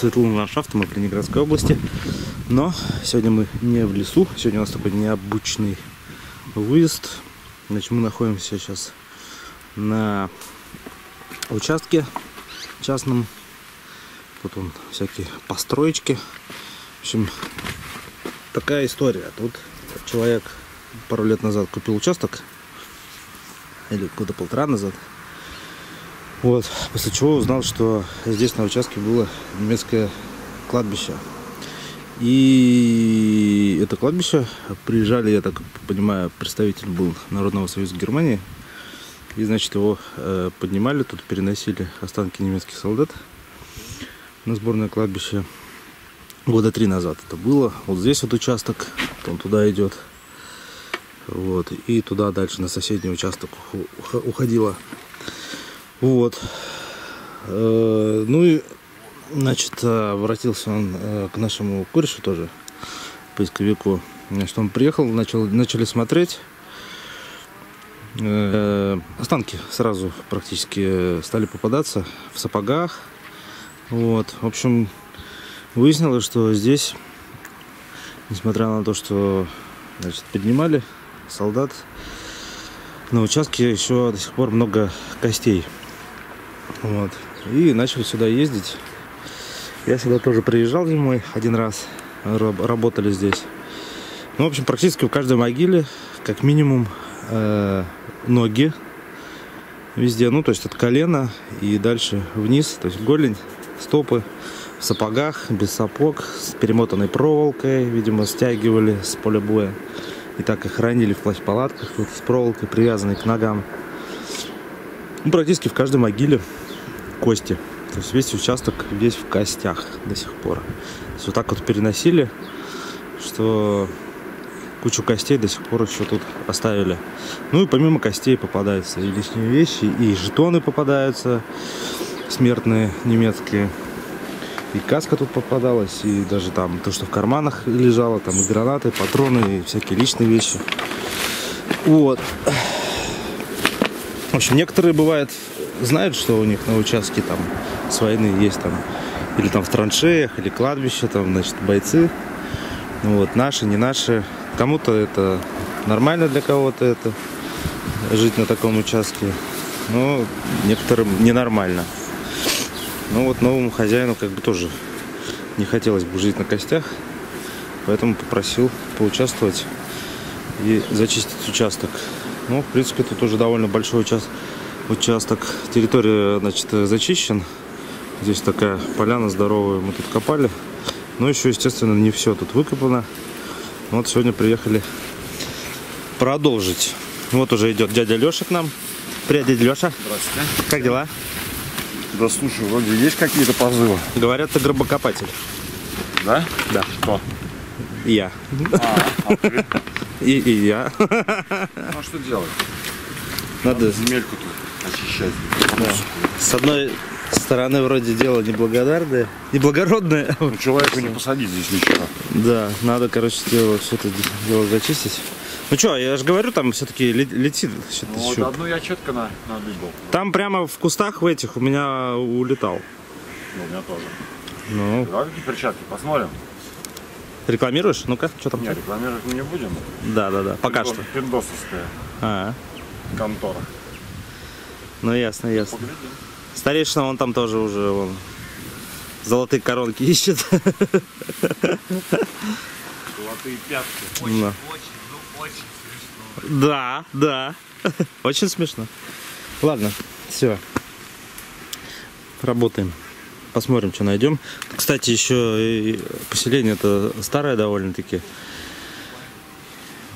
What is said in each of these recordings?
Светлый ландшафт, мы в Ленинградской области. Но сегодня мы не в лесу, сегодня у нас такой необычный выезд. Значит, мы находимся сейчас на участке частном. Тут вон всякие построечки. В общем, такая история. Тут человек пару лет назад купил участок, или года полтора назад. Вот, после чего узнал, что здесь на участке было немецкое кладбище. И это кладбище приезжали, я так понимаю, представитель был Народного союза Германии. И, значит, его поднимали, тут переносили останки немецких солдат на сборное кладбище. Года 3 назад это было. Вот здесь вот участок, он туда идет. Вот, и туда дальше на соседний участок уходило. Вот. Ну и, значит, обратился он к нашему корешу тоже, поисковику. Значит, он приехал, начали смотреть. Останки сразу практически стали попадаться в сапогах. Вот. В общем, выяснилось, что здесь, несмотря на то, что, значит, поднимали солдат, на участке еще до сих пор много костей. Вот. И начали сюда ездить. Я сюда тоже приезжал зимой один раз. Работали здесь. Ну, в общем, практически в каждой могиле, как минимум, ноги везде. Ну, то есть от колена и дальше вниз. То есть голень, стопы в сапогах, без сапог, с перемотанной проволокой. Видимо, стягивали с поля боя. И так их хранили в плащ-палатках, вот, с проволокой, привязанной к ногам. Ну, практически в каждой могиле кости. То есть весь участок весь в костях до сих пор. То есть вот так вот переносили, что кучу костей до сих пор еще тут оставили. Ну и помимо костей попадаются и лишние вещи, и жетоны попадаются смертные немецкие. И каска тут попадалась, и даже там то, что в карманах лежало, там и гранаты, и патроны, и всякие личные вещи. Вот. В общем, некоторые, бывает, знают, что у них на участке там с войны есть там, или там в траншеях, или кладбище, там, значит, бойцы. Вот, наши, не наши. Кому-то это нормально, для кого-то это жить на таком участке. Но некоторым ненормально. Ну вот новому хозяину как бы тоже не хотелось бы жить на костях, поэтому попросил поучаствовать и зачистить участок. Ну, в принципе, тут уже довольно большой участок. Территория, значит, зачищен. Здесь такая поляна здоровая, мы тут копали. Но еще, естественно, не все тут выкопано. Вот сегодня приехали продолжить. Вот уже идет дядя Леша к нам. Привет, дядя Леша. Здравствуйте. Как дела? Да слушай, вроде есть какие-то позывы. Говорят, ты гробокопатель. Да? Да. Кто? Я. А ты? И я. Ну а что делать? Надо земельку тут очищать. Да. С одной стороны, вроде дело неблагодарное, неблагородное. Ну, человеку не посадить здесь ничего. Да, надо, короче, все это дело зачистить. Ну что, я же говорю, там все-таки летит. Ну, вот одну я четко надыбал. Там прямо в кустах в этих у меня улетал. Ну, у меня тоже. Ну. Давай какие перчатки, посмотрим. Рекламируешь? Ну-ка, что там? Нет, рекламировать мы не будем. Да, пока что. Пиндосовская контора. Ну, ясно. Поглядим. Старейшина, он там тоже уже, вон, золотые коронки ищет. Золотые пятки. Очень смешно. Да. Очень смешно. Ладно, все. Работаем. Посмотрим, что найдем. Кстати, еще поселение это старое довольно-таки.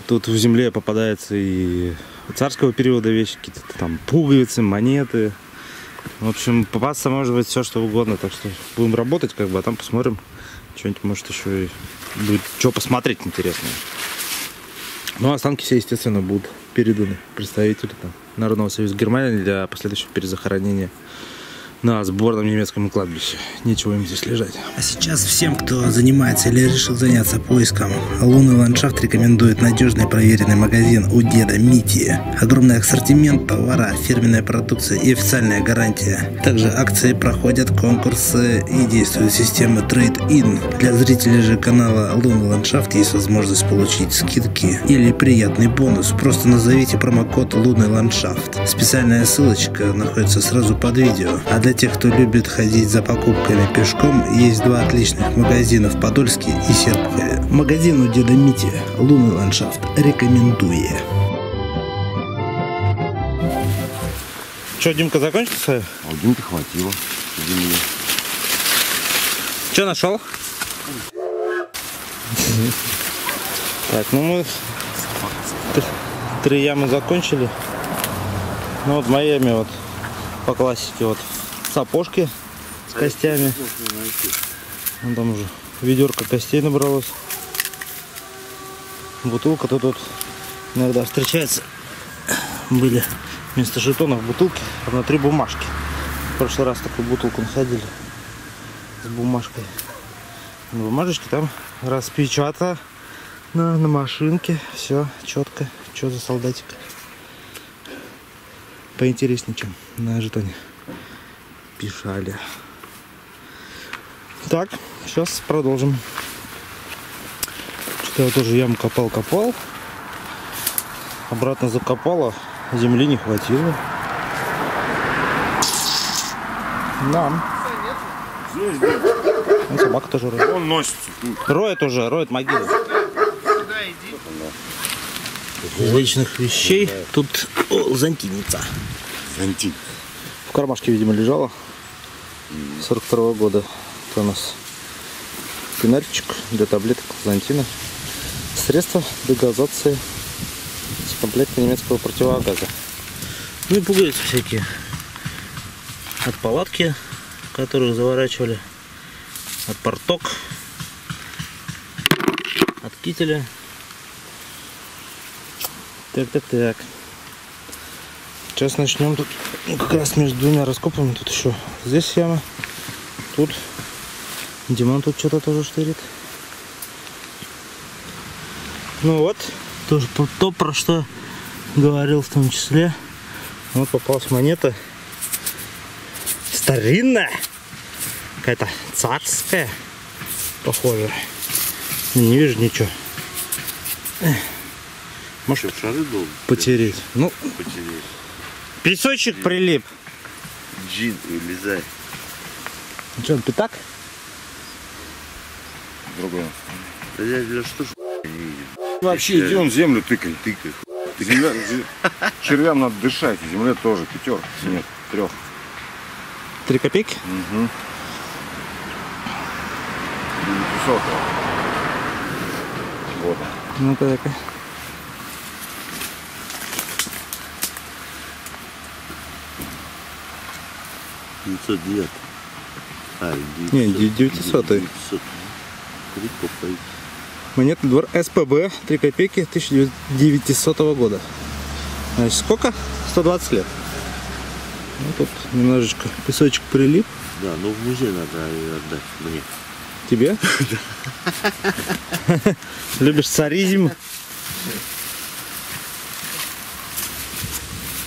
Тут в земле попадается и царского периода вещи, какие-то там пуговицы, монеты. В общем, попасться может быть все, что угодно. Так что будем работать, как бы, а там посмотрим. Что-нибудь, может, еще и будет что посмотреть интересное. Ну, останки все, естественно, будут переданы представителю там Народного союза Германии для последующего перезахоронения на сборном немецком кладбище. Нечего им здесь лежать. А сейчас всем, кто занимается или решил заняться поиском лунный ландшафт, рекомендует надежный проверенный магазин у деда Мити. Огромный ассортимент товара, фирменная продукция и официальная гарантия. Также акции проходят, конкурсы и действует система Trade-in. Для зрителей же канала Лунный ландшафт есть возможность получить скидки или приятный бонус. Просто назовите промокод Лунный ландшафт. Специальная ссылочка находится сразу под видео. А для тех, кто любит ходить за покупками пешком, есть два отличных магазина в Подольске и Серпухове. Магазин у деда Мити Лунный ландшафт рекомендую. Че, Димка, закончился? А у Димки хватило. Че нашел? Так, ну мы 3 ямы закончили. Ну вот в Майами вот по классике вот сапожки с костями. Вон там уже ведерко костей набралось. Бутылка тут иногда встречается. Были вместо жетонов бутылки, а внутри бумажки. В прошлый раз такую бутылку находили с бумажкой. На бумажечке там распечатано на машинке. Все четко. Что за солдатик? Поинтереснее, чем на жетоне писали. Так, сейчас продолжим. Что-то я тоже яму копал. Обратно закопала. Земли не хватило. Да. Ну, собака тоже роет. Он носится. Роет уже, роет могилу. Из личных вещей тут зонтильница. Зонтик. В кармашке, видимо, лежала. 42-го года. Это у нас фонарчик для таблеток зонтина. Средства дегазации с комплектом немецкого противогаза. Ну и пуговицы всякие. От палатки, которую заворачивали. От порток. От кителя. Так. Сейчас начнем тут как раз между двумя раскопами. Тут еще здесь яма. Тут Димон тут что-то тоже штырит. Ну вот, тоже то, про что говорил в том числе. Вот попалась монета. Старинная. Какая-то царская. Похоже. Не вижу ничего. Может, в шары долго потереть. Ну, потереть. Песочек прилип. Джин, вылезай. Что, он пятак? Другое. Да я что ж не видит. Вообще иди он землю тыкай. Червям надо дышать, и земле тоже 5. Нет, 3. 3 копейки? Угу. 900 года. Ну-ка, дай-ка. Не, 900. Монетный двор СПБ, 3 копейки 1900 года. Значит, сколько? 120 лет. Ну, тут немножечко песочек прилип. Да, но в музей надо отдать мне. Тебе? Любишь царизм?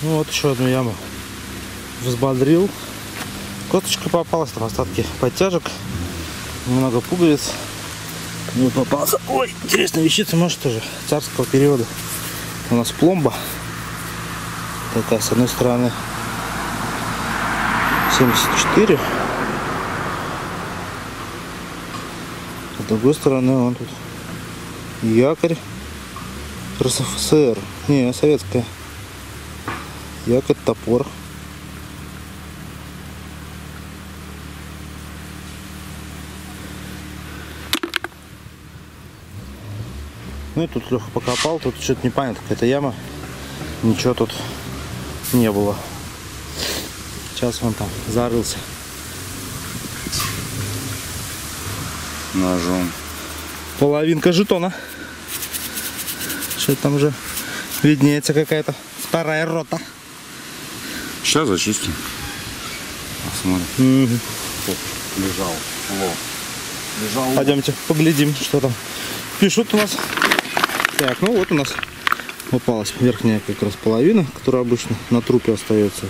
Ну, вот еще одну яму взбодрил. Косточка попалась, там остатки подтяжек, немного пуговиц. Ну, попался. Ой, интересная вещица, может, тоже царского периода. У нас пломба. Такая, с одной стороны 74. С другой стороны, вон тут якорь РСФСР. Не, советская. Якорь, топор. Ну и тут Леха покопал, тут что-то непонятно, какая-то яма. Ничего тут не было. Сейчас он там зарылся. Ножом. Половинка жетона. Что-то там уже виднеется какая-то вторая рота. Сейчас зачистим. Смотри. Угу. Лежал. Лежал. Пойдемте поглядим, что там пишут у нас. Так, ну вот у нас попалась верхняя как раз половина, которая обычно на трупе остается.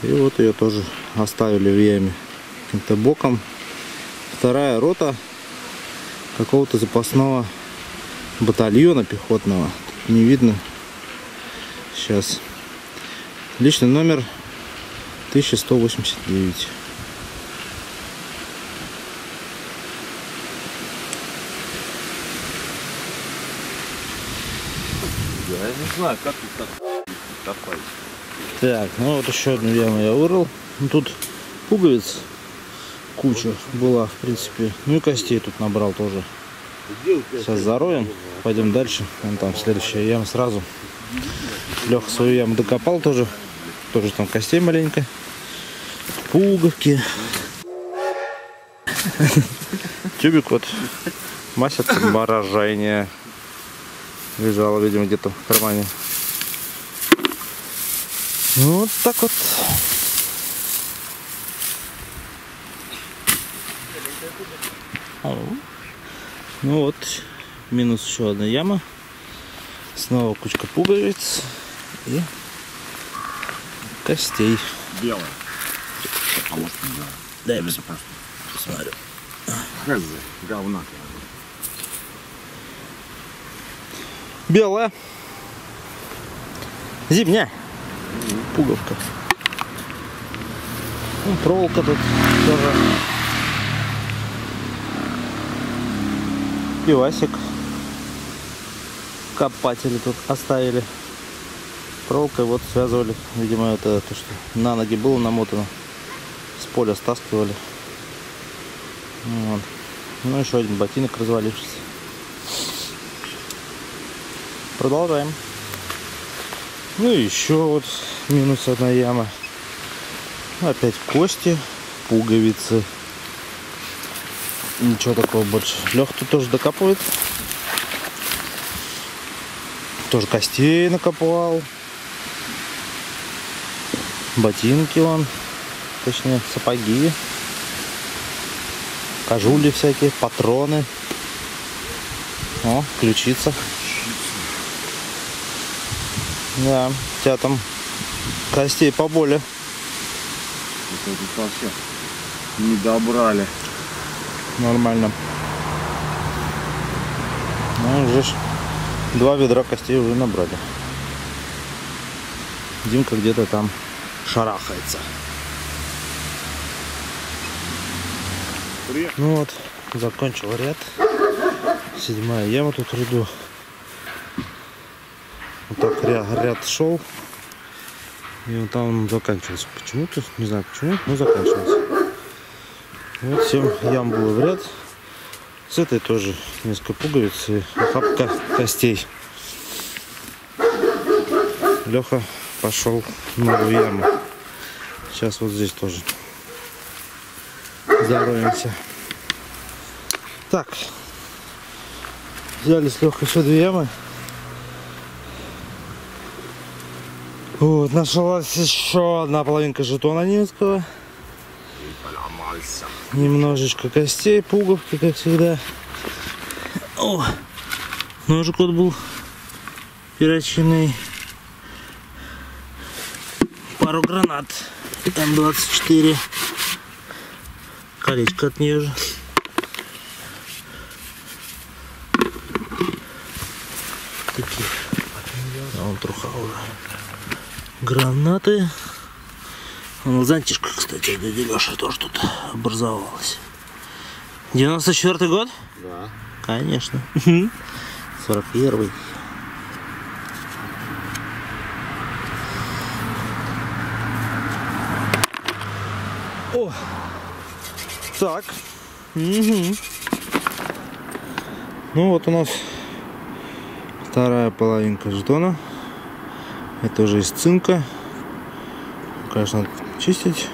И вот ее тоже оставили в яме каким-то боком. Вторая рота какого-то запасного батальона пехотного. Тут не видно. Сейчас. Личный номер 1189. Я не знаю, как тут так копать. Так, ну вот еще одну яму я вырыл. Ну, тут пуговиц куча была, в принципе. Ну и костей тут набрал тоже. Сейчас зароем. Пойдем дальше. Вон там следующая яма сразу. Леха свою яму докопал тоже. Тоже там костей маленько. Пуговки. Тюбик вот. Мазь от морожения. Лежала, видимо, где-то в кармане. Ну, вот так вот. Ну вот, минус еще одна яма. Снова кучка пуговиц и костей. Белая. А может не белая? Дай я посмотрю. Хз, говна. Белая. Зимняя. Пуговка. Ну, проволока тут тоже. Пивасик. Копатели тут оставили. Проволокой вот связывали. Видимо, это то, что на ноги было намотано. С поля стаскивали. Вот. Ну, еще один ботинок развалившийся. Продолжаем. Ну и еще вот минус одна яма. Опять кости, пуговицы. Ничего такого больше. Леха тут тоже докапывает. Тоже костей накопал. Ботинки вон. Точнее, сапоги. Кожули всякие, патроны. О, ключица. Да, у тебя там костей поболее. Это тут вообще не добрали. Нормально. Ну, уже 2 ведра костей уже набрали. Димка где-то там шарахается. Привет. Ну вот, закончил ряд. 7-я яма тут в ряду. Вот так ряд шел. И вот там он заканчивался. Почему-то, не знаю почему, но заканчивался. Вот 7 ям было в ряд. С этой тоже несколько пуговиц и охапка костей. Леха пошел в новую яму. Сейчас вот здесь тоже зароемся. Так. Взяли с Лехой еще 2 ямы. Вот, нашлась еще одна половинка жетона немецкого. Немножечко костей, пуговки, как всегда. О, ножик вот был перочинный. Пару гранат. М24. Колечко от нее же. Такие. А вон труха уже. Гранаты. Вон зонтишка, кстати, дядя Леша тоже тут образовалась. 94-й год? Да. Конечно. 41-й. О! Так. Угу. Ну вот у нас вторая половинка жетона. Это уже из цинка. Конечно, надо чистить.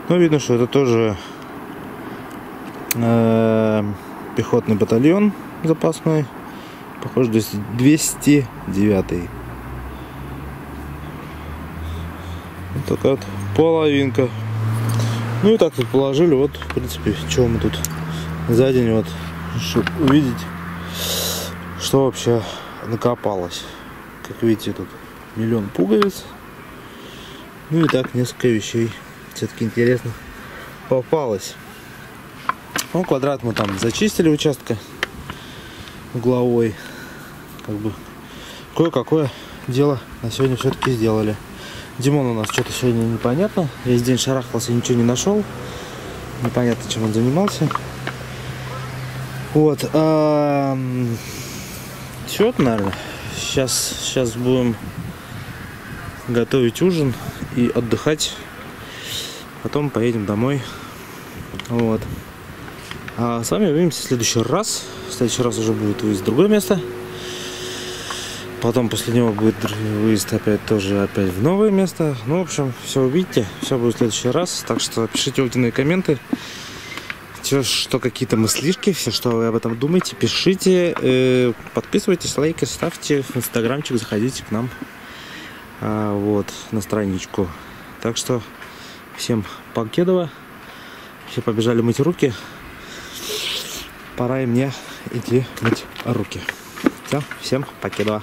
Но видно, что это тоже пехотный батальон запасной. Похоже, 209-й. Вот такая вот половинка. Ну и так тут положили, вот, в принципе, чего мы тут за день, вот, чтобы увидеть, что вообще накопалось. Как видите, тут миллион пуговиц. Ну и так несколько вещей все-таки интересно попалось. Ну, квадрат мы там зачистили участка угловой. Как бы кое-какое дело на сегодня все-таки сделали. Димон у нас что-то сегодня непонятно. Весь день шарахался, ничего не нашел. Непонятно, чем он занимался. Вот. Все, наверное. Сейчас будем готовить ужин и отдыхать. Потом поедем домой. Вот. А с вами увидимся в следующий раз. В следующий раз уже будет выезд в другое место. Потом после него будет выезд опять в новое место. Ну, в общем, все увидите. Все будет в следующий раз. Так что пишите лайкные комменты. Все, что какие-то мыслишки, все, что вы об этом думаете, пишите. Подписывайтесь, лайки ставьте. В инстаграмчик заходите к нам. Вот, на страничку. Так что всем покедово. Все побежали мыть руки. Пора и мне идти мыть руки. Все, всем покедово.